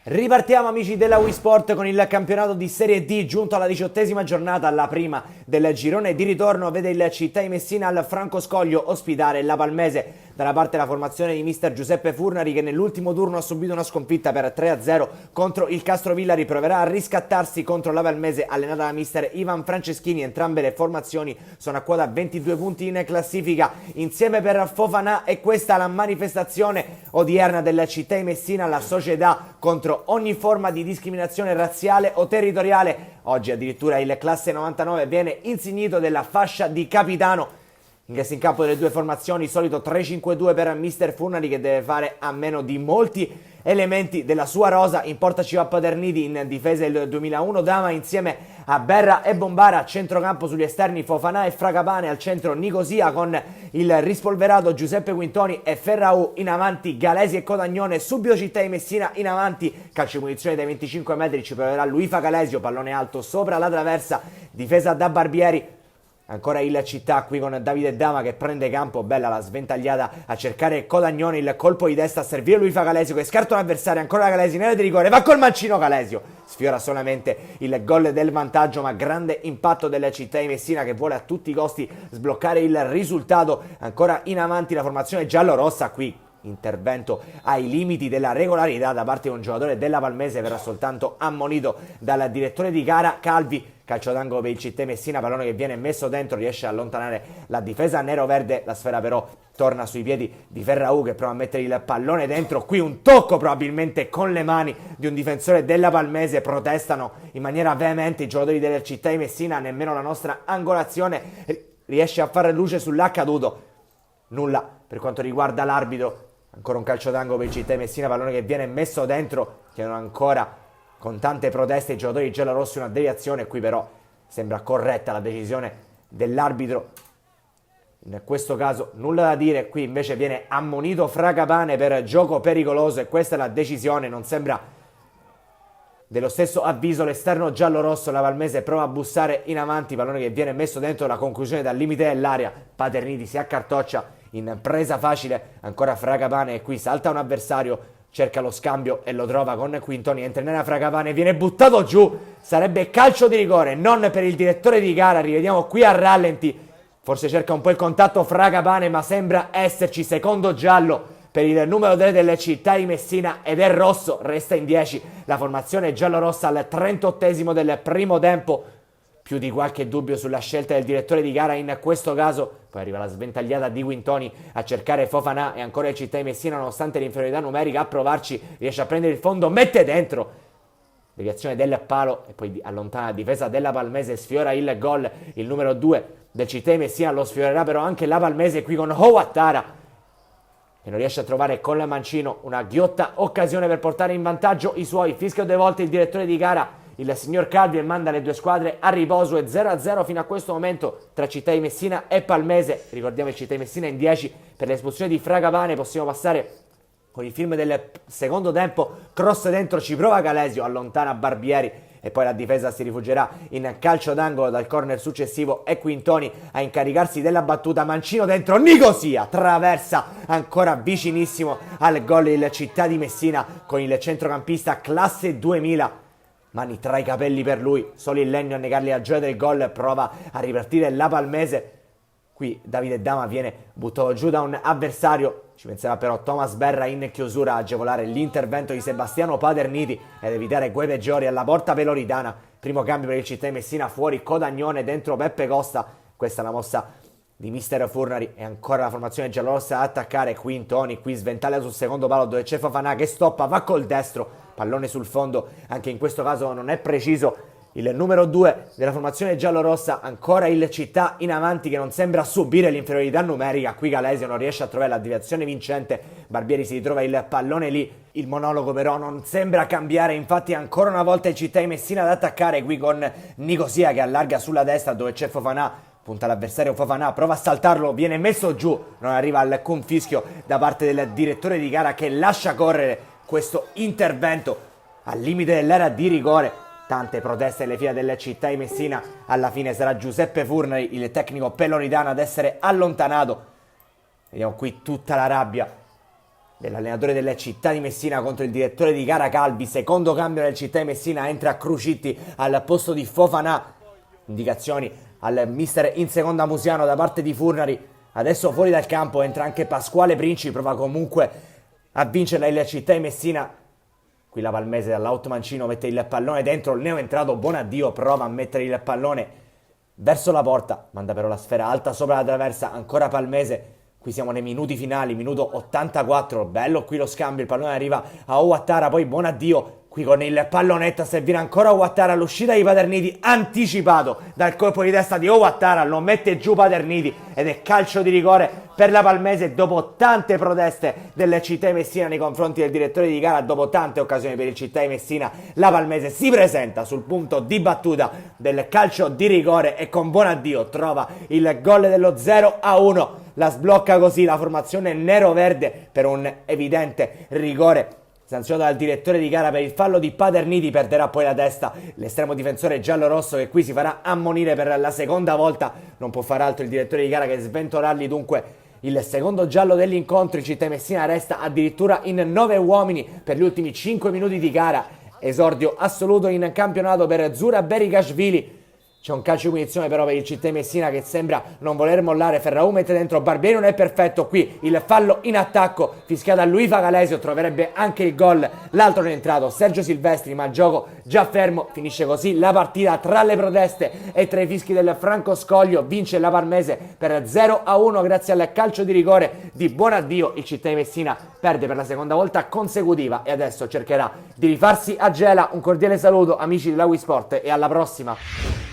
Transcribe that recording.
Ripartiamo amici della Wii Sport con il campionato di Serie D giunto alla 18ª giornata, la prima del girone di ritorno vede il Città di Messina al Franco Scoglio ospitare la Palmese. Dalla parte la formazione di mister Giuseppe Furnari che nell'ultimo turno ha subito una sconfitta per 3-0 contro il Castrovillari, proverà a riscattarsi contro la Palmese allenata da mister Ivan Franceschini. Entrambe le formazioni sono a quota 22 punti in classifica. Insieme per Fofanà è questa la manifestazione odierna della Città di Messina, la società contro ogni forma di discriminazione razziale o territoriale. Oggi addirittura il classe 99 viene insignito della fascia di capitano. Ingresso in campo delle due formazioni, solito 3-5-2 per mister Furnari che deve fare a meno di molti elementi della sua rosa. In porta ci va Paterniti, in difesa il 2001 Dama insieme a Berra e Bombara, a centrocampo sugli esterni Fofanà e Fragapane, al centro Nicosia con il rispolverato Giuseppe Quintoni e Ferraù, in avanti Galesi e Codagnone, subito Città di Messina in avanti, calcio di punizione dai 25 metri, ci proverà Luifa Calesio, pallone alto sopra la traversa, difesa da Barbieri. Ancora il Città qui con Davide Dama che prende campo, bella la sventagliata a cercare Codagnone, il colpo di testa a servire Luifa Calesio che scarta un avversario, ancora Calesio in area di rigore, va col mancino Calesio, sfiora solamente il gol del vantaggio, ma grande impatto della Città di Messina che vuole a tutti i costi sbloccare il risultato. Ancora in avanti la formazione giallorossa, qui intervento ai limiti della regolarità da parte di un giocatore della Palmese, verrà soltanto ammonito dal direttore di gara Calvi. Calcio d'angolo per il Città Messina, pallone che viene messo dentro, riesce a allontanare la difesa nero-verde, la sfera però torna sui piedi di Ferraù che prova a mettere il pallone dentro. Qui un tocco probabilmente con le mani di un difensore della Palmese, protestano in maniera veemente i giocatori della Città di Messina, nemmeno la nostra angolazione riesce a fare luce sull'accaduto. Nulla per quanto riguarda l'arbitro. Ancora un calcio d'angolo per il Città di Messina, pallone che viene messo dentro, chiedono ancora con tante proteste i giocatori giallorossi una deviazione. Qui però sembra corretta la decisione dell'arbitro, in questo caso nulla da dire. Qui invece viene ammonito Fragapane per gioco pericoloso e questa è la decisione. Non sembra dello stesso avviso l'esterno giallorosso, la Palmese prova a bussare in avanti, pallone che viene messo dentro, la conclusione dal limite dell'area, Paterniti si accartoccia in presa facile, ancora Fragapane e qui salta un avversario, cerca lo scambio e lo trova con Quintoni, entra in area Fragapane, viene buttato giù, sarebbe calcio di rigore, non per il direttore di gara. Rivediamo qui a rallenti, forse cerca un po' il contatto Fragapane ma sembra esserci, secondo giallo per il numero 3 delle Città di Messina ed è rosso, resta in 10 la formazione giallorossa al 38esimo del primo tempo. Più di qualche dubbio sulla scelta del direttore di gara in questo caso. Poi arriva la sventagliata di Quintoni a cercare Fofanà e ancora il Città di Messina, nonostante l'inferiorità numerica, a provarci, riesce a prendere il fondo, mette dentro, deviazione del palo e poi allontana la difesa della Palmese, sfiora il gol, il numero 2 del Città di Messina, lo sfiorerà però anche la Palmese qui con Howattara che non riesce a trovare con la mancino una ghiotta occasione per portare in vantaggio i suoi. Fischia due volte il direttore di gara, il signor Calvi, e manda le due squadre a riposo. È 0-0 fino a questo momento tra Città di Messina e Palmese. Ricordiamo il Città di Messina in 10 per l'espulsione di Fragapane. Possiamo passare con il film del secondo tempo, cross dentro, ci prova Calesio, allontana Barbieri e poi la difesa si rifuggerà in calcio d'angolo dal corner successivo e Quintoni a incaricarsi della battuta, mancino dentro, Nicosia traversa ancora vicinissimo al gol il Città di Messina con il centrocampista classe 2000, mani tra i capelli per lui, solo il legno a negargli la gioia del gol, prova a ripartire la Palmese. Qui Davide Dama viene buttato giù da un avversario, ci penserà però Thomas Berra in chiusura a agevolare l'intervento di Sebastiano Paterniti ed evitare quei peggiori alla porta peloritana. Primo cambio per il Città di Messina, fuori Codagnone, dentro Peppe Costa. Questa è la mossa di mister Furnari e ancora la formazione giallorossa ad attaccare. Quintoni qui sventaglia sul secondo palo dove c'è Fofanà che stoppa, va col destro, pallone sul fondo, anche in questo caso non è preciso il numero 2 della formazione giallorossa. Ancora il Città in avanti che non sembra subire l'inferiorità numerica. Qui Calesio non riesce a trovare la deviazione vincente, Barbieri si ritrova il pallone lì, il monologo però non sembra cambiare, infatti ancora una volta il Città di Messina ad attaccare qui con Nicosia che allarga sulla destra dove c'è Fofanà, punta l'avversario Fofanà, prova a saltarlo, viene messo giù, non arriva al confischio da parte del direttore di gara che lascia correre questo intervento al limite dell'area di rigore. Tante proteste alle file della Città di Messina, alla fine sarà Giuseppe Furnari, il tecnico peloritano, ad essere allontanato. Vediamo qui tutta la rabbia dell'allenatore della Città di Messina contro il direttore di gara Calvi. Secondo cambio del Città di Messina, entra Crucitti al posto di Fofana. Indicazioni al mister in seconda Musiano da parte di Furnari. Adesso fuori dal campo entra anche Pasquale Princi, prova comunque a vincerla il Città di Messina. Qui la Palmese dall'out mancino mette il pallone dentro, il neo entrato Bonaddio prova a mettere il pallone verso la porta, manda però la sfera alta sopra la traversa, ancora Palmese. Qui siamo nei minuti finali, minuto 84, bello qui lo scambio, il pallone arriva a Ouattara, poi Bonaddio, qui con il pallonetto a servire ancora Ouattara, l'uscita di Paterniti anticipato dal colpo di testa di Ouattara, lo mette giù Paterniti ed è calcio di rigore per la Palmese dopo tante proteste del Città di Messina nei confronti del direttore di gara, dopo tante occasioni per il Città di Messina. La Palmese si presenta sul punto di battuta del calcio di rigore e con Bonaddio trova il gol dello 0-1. La sblocca così la formazione nero-verde per un evidente rigore sanzionato dal direttore di gara per il fallo di Paterniti. Perderà poi la testa l'estremo difensore giallo-rosso, che qui si farà ammonire per la seconda volta. Non può far altro il direttore di gara che sventolargli dunque il secondo giallo dell'incontro. Il Città di Messina resta addirittura in 9 uomini per gli ultimi 5 minuti di gara. Esordio assoluto in campionato per Zura Berikashvili. C'è un calcio di punizione però per il Città di Messina che sembra non voler mollare. Ferraù mette dentro, Barbieri non è perfetto. Qui il fallo in attacco fischiato a Luifa Calesio, troverebbe anche il gol. L'altro non è entrato, Sergio Silvestri, ma il gioco già fermo. Finisce così la partita tra le proteste e tra i fischi del Franco Scoglio. Vince la Palmese per 0-1 grazie al calcio di rigore di Bonaddio. Il Città di Messina perde per la seconda volta consecutiva e adesso cercherà di rifarsi a gela. Un cordiale saluto amici della Wii Sport e alla prossima.